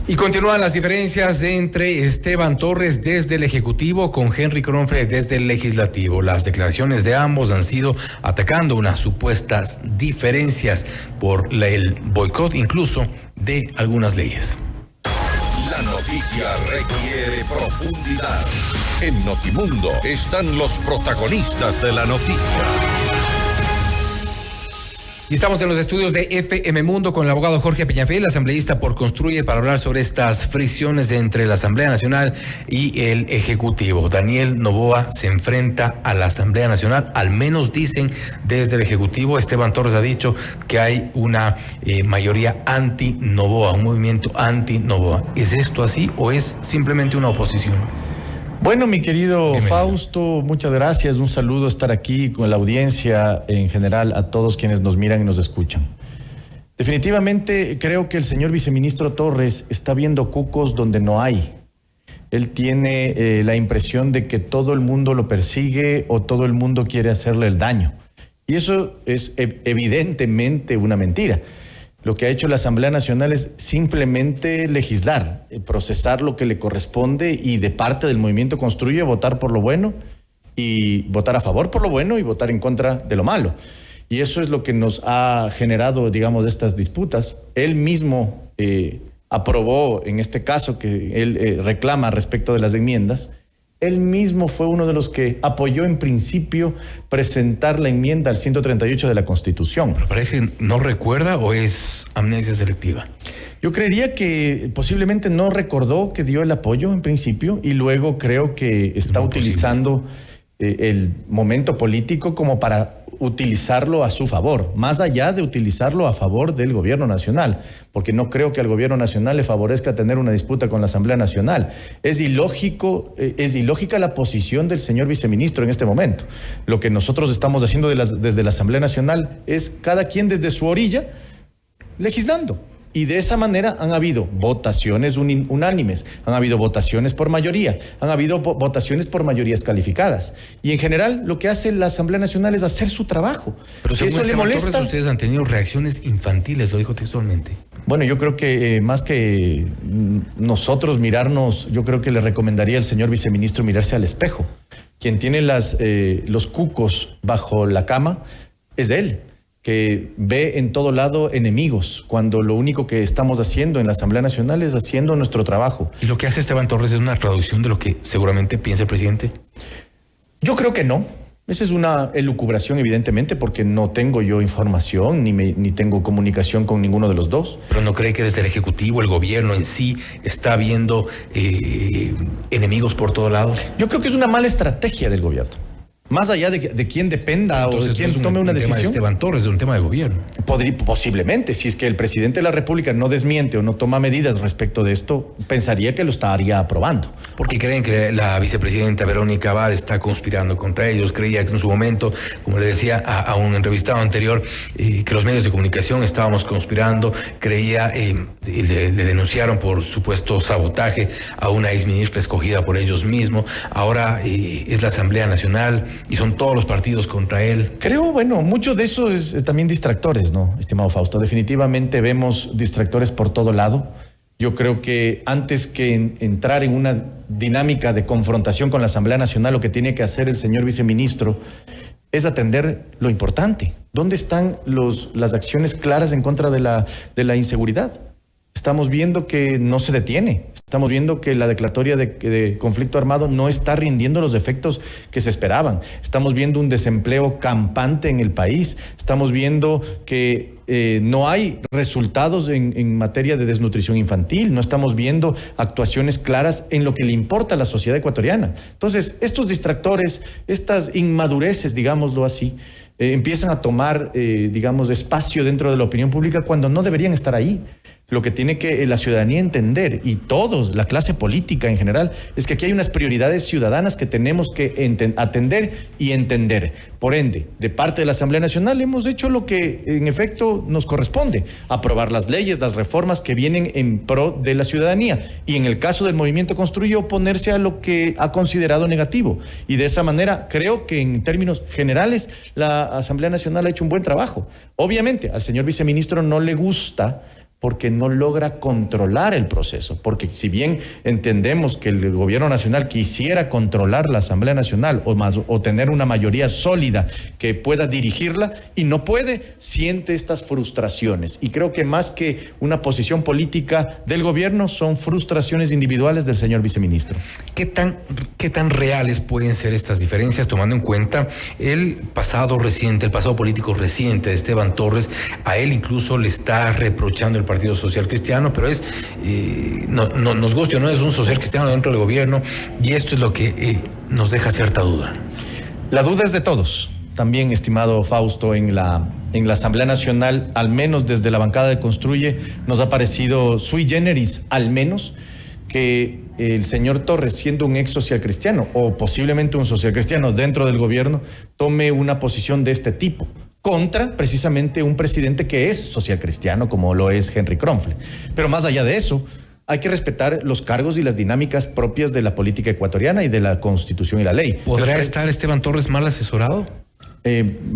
Y continúan las diferencias entre Esteban Torres desde el Ejecutivo con Henry Kronfle desde el Legislativo. Las declaraciones de ambos han sido atacando unas supuestas diferencias por el boicot incluso de algunas leyes. La noticia requiere profundidad. En Notimundo están los protagonistas de la noticia. Y estamos en los estudios de FM Mundo con el abogado Jorge Peñafiel, asambleísta por Construye, para hablar sobre estas fricciones entre la Asamblea Nacional y el Ejecutivo. Daniel Noboa se enfrenta a la Asamblea Nacional, al menos dicen desde el Ejecutivo. Esteban Torres ha dicho que hay una mayoría anti-Noboa, un movimiento anti-Noboa. ¿Es esto así o es simplemente una oposición? Bueno, mi querido Fausto, muchas gracias. Un saludo estar aquí con la audiencia en general, a todos quienes nos miran y nos escuchan. Definitivamente creo que el señor viceministro Torres está viendo cucos donde no hay. Él tiene la impresión de que todo el mundo lo persigue o todo el mundo quiere hacerle el daño. Y eso es evidentemente una mentira. Lo que ha hecho la Asamblea Nacional es simplemente legislar, procesar lo que le corresponde y de parte del movimiento Construye votar por lo bueno y votar a favor por lo bueno y votar en contra de lo malo. Y eso es lo que nos ha generado, digamos, estas disputas. Él mismo aprobó, en este caso que él reclama respecto de las enmiendas, él mismo fue uno de los que apoyó en principio presentar la enmienda al 138 de la Constitución. Pero parece que no recuerda o es amnesia selectiva. Yo creería que posiblemente no recordó que dio el apoyo en principio y luego creo que está utilizando el momento político como para utilizarlo a su favor, más allá de utilizarlo a favor del gobierno nacional, porque no creo que al gobierno nacional le favorezca tener una disputa con la Asamblea Nacional. Es ilógica la posición del señor viceministro en este momento. Lo que nosotros estamos haciendo desde la Asamblea Nacional es cada quien desde su orilla legislando. Y de esa manera han habido votaciones unánimes, han habido votaciones por mayoría, han habido votaciones por mayorías calificadas. Y en general lo que hace la Asamblea Nacional es hacer su trabajo. Pero si eso le molesta, Torres, ustedes han tenido reacciones infantiles, lo dijo textualmente. Bueno, yo creo que más que nosotros mirarnos, yo creo que le recomendaría al señor viceministro mirarse al espejo. Quien tiene los cucos bajo la cama es él, que ve en todo lado enemigos, cuando lo único que estamos haciendo en la Asamblea Nacional es haciendo nuestro trabajo. ¿Y lo que hace Esteban Torres es una traducción de lo que seguramente piensa el presidente? Yo creo que no. Esa es una elucubración, evidentemente, porque no tengo yo información ni tengo comunicación con ninguno de los dos. ¿Pero no cree que desde el Ejecutivo, el gobierno en sí, está viendo enemigos por todo lado? Yo creo que es una mala estrategia del gobierno. Más allá de quién dependa. Entonces, o de quién tome una decisión. Tema de Esteban Torres, es un tema de gobierno. Posiblemente, si es que el presidente de la República no desmiente o no toma medidas respecto de esto, pensaría que lo estaría aprobando. Porque creen que la vicepresidenta Verónica Abad está conspirando contra ellos. Creía que en su momento, como le decía a un entrevistado anterior, que los medios de comunicación estábamos conspirando. Creía, le denunciaron por supuesto sabotaje a una exministra escogida por ellos mismos. Ahora es la Asamblea Nacional y son todos los partidos contra él. Creo, bueno, mucho de eso es también distractores, ¿no, estimado Fausto? Definitivamente vemos distractores por todo lado. Yo creo que antes que entrar en una dinámica de confrontación con la Asamblea Nacional, lo que tiene que hacer el señor viceministro es atender lo importante. ¿Dónde están las acciones claras en contra de la inseguridad? Estamos viendo que no se detiene. Estamos viendo que la declaratoria de conflicto armado no está rindiendo los efectos que se esperaban. Estamos viendo un desempleo campante en el país. Estamos viendo que no hay resultados en materia de desnutrición infantil. No estamos viendo actuaciones claras en lo que le importa a la sociedad ecuatoriana. Entonces, estos distractores, estas inmadureces, digámoslo así, empiezan a tomar, espacio dentro de la opinión pública cuando no deberían estar ahí. Lo que tiene que la ciudadanía entender, y todos, la clase política en general, es que aquí hay unas prioridades ciudadanas que tenemos que atender y entender. Por ende, de parte de la Asamblea Nacional hemos hecho lo que en efecto nos corresponde, aprobar las leyes, las reformas que vienen en pro de la ciudadanía, y en el caso del movimiento Construye, oponerse a lo que ha considerado negativo. Y de esa manera creo que en términos generales la Asamblea Nacional ha hecho un buen trabajo. Obviamente al señor viceministro no le gusta porque no logra controlar el proceso. Porque si bien entendemos que el gobierno nacional quisiera controlar la Asamblea Nacional o tener una mayoría sólida que pueda dirigirla y no puede, siente estas frustraciones. Y creo que más que una posición política del gobierno, son frustraciones individuales del señor viceministro. ¿Qué tan reales pueden ser estas diferencias, tomando en cuenta el pasado político reciente de Esteban Torres? A él incluso le está reprochando el Partido Social Cristiano, pero nos guste o no, es un social cristiano dentro del gobierno, y esto es lo que nos deja cierta duda. La duda es de todos. También, estimado Fausto, en la Asamblea Nacional, al menos desde la bancada de Construye, nos ha parecido sui generis, al menos, que el señor Torres, siendo un ex social cristiano o posiblemente un social cristiano dentro del gobierno, tome una posición de este tipo contra precisamente un presidente que es social cristiano, como lo es Henry Kronfle. Pero más allá de eso, hay que respetar los cargos y las dinámicas propias de la política ecuatoriana y de la Constitución y la ley. ¿Podrá estar Esteban Torres mal asesorado?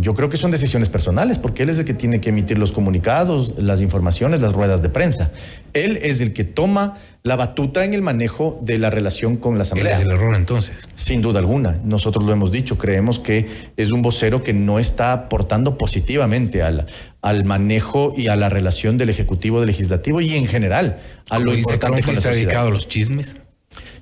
Yo creo que son decisiones personales, porque él es el que tiene que emitir los comunicados, las informaciones, las ruedas de prensa. Él es el que toma la batuta en el manejo de la relación con la Asamblea. Él es el error, entonces. Sin duda alguna. Nosotros lo hemos dicho, creemos que es un vocero que no está aportando positivamente al manejo y a la relación del Ejecutivo, del Legislativo y en general a lo importante con la sociedad. ¿Está dedicado a los chismes?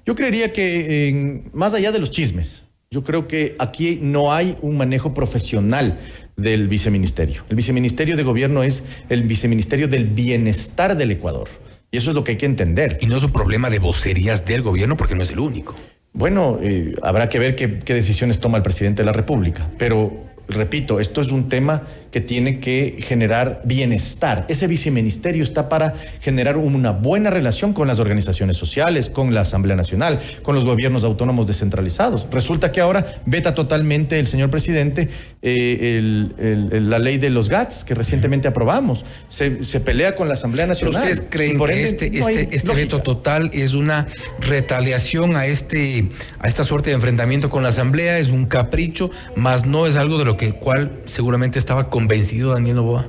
Yo creería que más allá de los chismes, yo creo que aquí no hay un manejo profesional del viceministerio. El viceministerio de gobierno es el viceministerio del bienestar del Ecuador. Y eso es lo que hay que entender. Y no es un problema de vocerías del gobierno, porque no es el único. Bueno, habrá que ver qué decisiones toma el presidente de la República. Pero, repito, esto es un tema que tiene que generar bienestar. Ese viceministerio está para generar una buena relación con las organizaciones sociales, con la Asamblea Nacional, con los gobiernos autónomos descentralizados. Resulta que ahora veta totalmente el señor presidente la ley de los GATS que recientemente aprobamos. Se pelea con la Asamblea Nacional. ¿Ustedes creen que este veto total es una retaliación a esta suerte de enfrentamiento con la Asamblea? ¿Es un capricho, más no es algo de lo cual seguramente estaba convencido Daniel Noboa?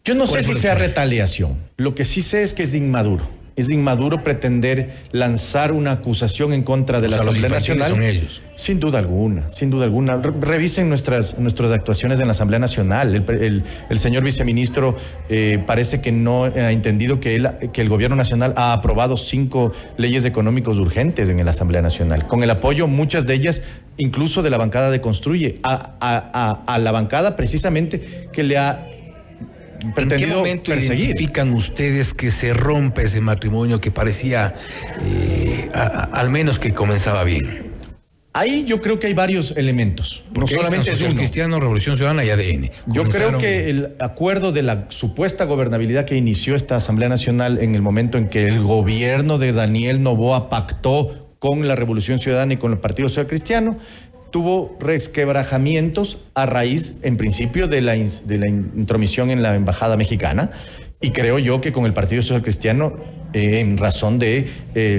Yo no sé si sea retaliación. Lo que sí sé es que es inmaduro. Es inmaduro pretender lanzar una acusación en contra de la Asamblea Nacional. Son ellos. Sin duda alguna, sin duda alguna. Revisen nuestras actuaciones en la Asamblea Nacional. El señor viceministro parece que no ha entendido que el gobierno nacional ha aprobado 5 leyes económicas urgentes en la Asamblea Nacional, con el apoyo, muchas de ellas, incluso de la bancada de Construye, a la bancada precisamente que le ha pretendido. ¿En qué momento perseguir? ¿Identifican ustedes que se rompe ese matrimonio que parecía al menos que comenzaba bien? Ahí yo creo que hay varios elementos. Porque no solamente es uno. Cristiano, Revolución Ciudadana y ADN. Yo creo que el acuerdo de la supuesta gobernabilidad que inició esta Asamblea Nacional en el momento en que el gobierno de Daniel Noboa pactó con la Revolución Ciudadana y con el Partido Social Cristiano, tuvo resquebrajamientos a raíz, en principio, de la intromisión en la embajada mexicana, y creo yo que con el Partido Social Cristiano, en razón de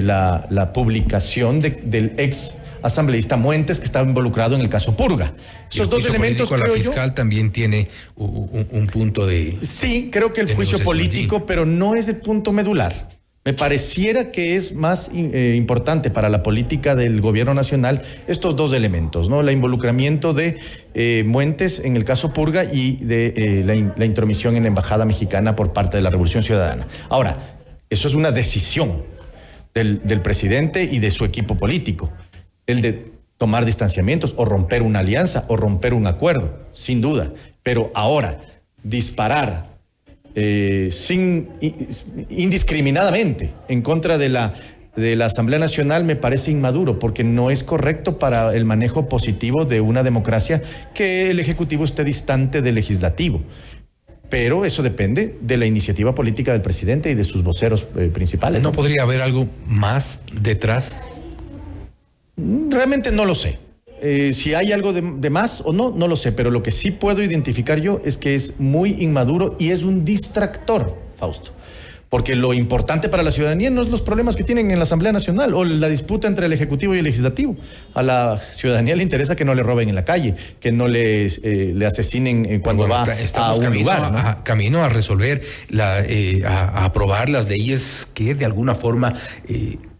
la publicación del ex asambleísta Muentes, que estaba involucrado en el caso Purga. Esos dos elementos, creo yo. La fiscal también tiene un punto de... Sí, creo que el juicio político, pero no es el punto medular. Me pareciera que es más importante para la política del gobierno nacional estos dos elementos, ¿no? El involucramiento de Muentes en el caso Purga y de la intromisión en la embajada mexicana por parte de la Revolución Ciudadana. Ahora, eso es una decisión del presidente y de su equipo político. El de tomar distanciamientos o romper una alianza o romper un acuerdo, sin duda. Pero ahora, disparar indiscriminadamente en contra de la Asamblea Nacional me parece inmaduro, porque no es correcto para el manejo positivo de una democracia que el Ejecutivo esté distante del Legislativo. Pero eso depende de la iniciativa política del presidente y de sus voceros principales. ¿No podría haber algo más detrás? Realmente no lo sé. Si hay algo de más o no, no lo sé, pero lo que sí puedo identificar yo es que es muy inmaduro y es un distractor, Fausto. Porque lo importante para la ciudadanía no es los problemas que tienen en la Asamblea Nacional o la disputa entre el Ejecutivo y el Legislativo. A la ciudadanía le interesa que no le roben en la calle, que no le asesinen cuando va a un lugar, ¿no? Camino a resolver, a aprobar las leyes que de alguna forma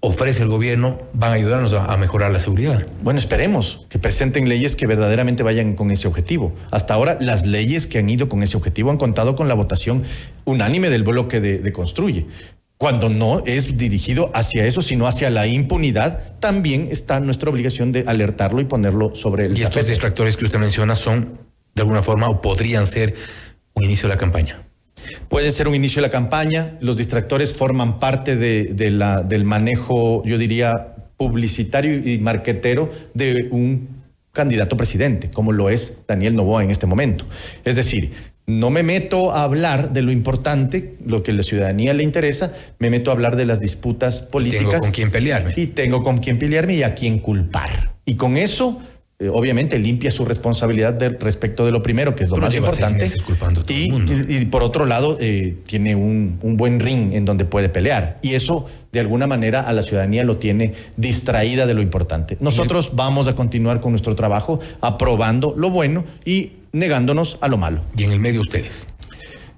ofrece el gobierno, van a ayudarnos a mejorar la seguridad. Bueno, esperemos que presenten leyes que verdaderamente vayan con ese objetivo. Hasta ahora, las leyes que han ido con ese objetivo han contado con la votación unánime del bloque de Construye. Cuando no es dirigido hacia eso, sino hacia la impunidad, también está nuestra obligación de alertarlo y ponerlo sobre el tapete. Y estos distractores que usted menciona son, de alguna forma, o podrían ser un inicio de la campaña. Puede ser un inicio de la campaña. Los distractores forman parte del manejo, yo diría, publicitario y marquetero de un candidato presidente, como lo es Daniel Noboa en este momento. Es decir, no me meto a hablar de lo importante, lo que a la ciudadanía le interesa, me meto a hablar de las disputas políticas. Tengo con quién pelearme. Y tengo con quién pelearme y a quién culpar. Y con eso, obviamente, limpia su responsabilidad respecto de lo primero, que es lo más importante. Y por otro lado, tiene un buen ring en donde puede pelear. Y eso, de alguna manera, a la ciudadanía lo tiene distraída de lo importante. Nosotros vamos a continuar con nuestro trabajo, aprobando lo bueno y negándonos a lo malo. ¿Y en el medio ustedes?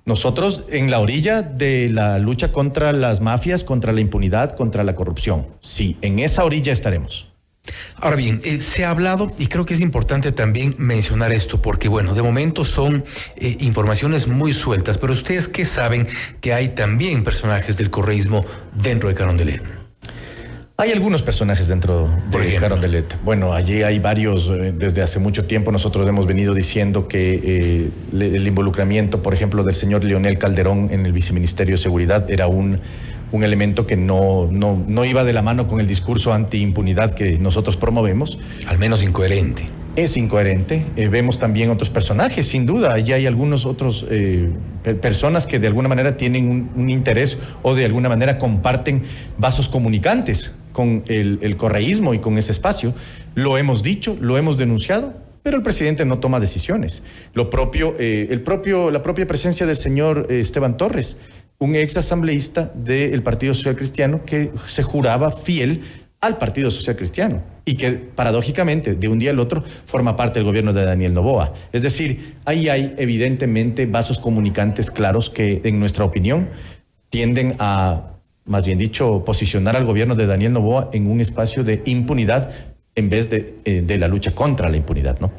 Nosotros en la orilla de la lucha contra las mafias, contra la impunidad, contra la corrupción. Sí, en esa orilla estaremos. Ahora bien, se ha hablado, y creo que es importante también mencionar esto, porque bueno, de momento son informaciones muy sueltas, pero ustedes ¿qué saben que hay también personajes del correísmo dentro de Carondelet? Hay algunos personajes dentro de Carondelet. Bueno, allí hay varios. Desde hace mucho tiempo nosotros hemos venido diciendo que el involucramiento, por ejemplo, del señor Leonel Calderón en el Viceministerio de Seguridad era un elemento que no iba de la mano con el discurso anti-impunidad que nosotros promovemos. Al menos incoherente. Es incoherente. Vemos también otros personajes, sin duda. Allí hay algunos otros personas que de alguna manera tienen un interés o de alguna manera comparten vasos comunicantes con el correísmo y con ese espacio. Lo hemos dicho, lo hemos denunciado, pero el presidente no toma decisiones. La propia presencia del señor Esteban Torres, un ex asambleísta del Partido Social Cristiano que se juraba fiel al Partido Social Cristiano y que paradójicamente de un día al otro forma parte del gobierno de Daniel Noboa. Es decir, ahí hay evidentemente vasos comunicantes claros que en nuestra opinión tienden a, más bien dicho, posicionar al gobierno de Daniel Noboa en un espacio de impunidad en vez de la lucha contra la impunidad, ¿no?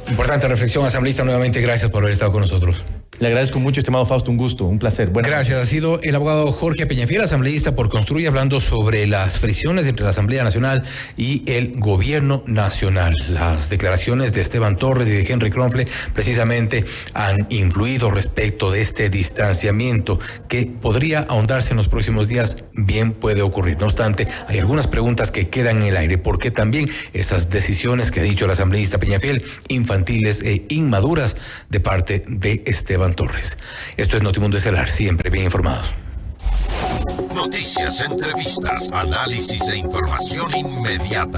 Importante reflexión, asambleísta. Nuevamente, gracias por haber estado con nosotros. Le agradezco mucho, estimado Fausto, un gusto, un placer. Gracias. Ha sido el abogado Jorge Peñafiel, asambleísta por Construye, hablando sobre las fricciones entre la Asamblea Nacional y el Gobierno Nacional. Las declaraciones de Esteban Torres y de Henry Kronfle precisamente han influido respecto de este distanciamiento que podría ahondarse en los próximos días. Bien puede ocurrir. No obstante, hay algunas preguntas que quedan en el aire. ¿Por qué también esas decisiones que ha dicho el asambleísta Peñafiel, infantiles e inmaduras de parte de Esteban Torres? Esto es Notimundo Estelar, siempre bien informados. Noticias, entrevistas, análisis e información inmediata.